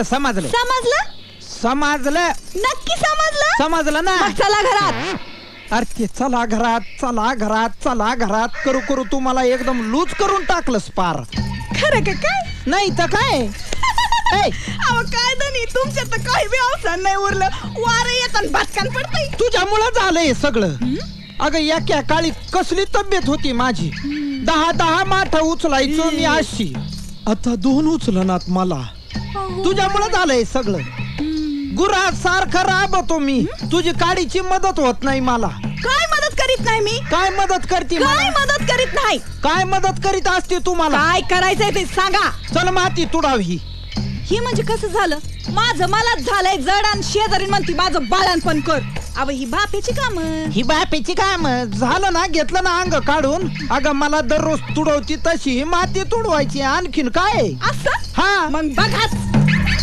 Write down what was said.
समजलं समजलं समजलं नक्की समजलं समजलं ना. मग चला घरात. अरे ते चला घरात चला घरात चला घरात करू करू तुम्हाला एकदम लूज करून टाकलंस पार. खरं का काय? नाही तर काय ए, अहो काय धनी तुमच्या तर काही बी अवसान नाही उरलं. वारं येतात भटकन पडतंय. तुझ्यामुळं झालंय हे सगळं. अगं एका काळी कसली तब्येत होती माझी. 10 माठ उचलायचो मी अशी. आता 2 उचलनात मला. तुझ्यामुळं झालंय सगळं. गुरा सारखं राबतो मी. तुझी काडीची मदत होत नाही मला. काय मदत करीत नाही मी? काय मदत करते काय मला? मदत करीत नाही? काय मदत करीत असते तुम्हाला? काय करायचंय ते सांगा. चल माती तुडावी. ही म्हणजे कसं झालं? माझं मलाच झालंय जड आणि शेजारी म्हणती माझं बाळणपण कर. अव ही बापेची काम. ही बापेची काम झालं ना. घेतलं ना अंग काढून. अगं मला दररोज तुडवती तशी माती तुडवायची. आणखीन काय असं हा मग बघाच.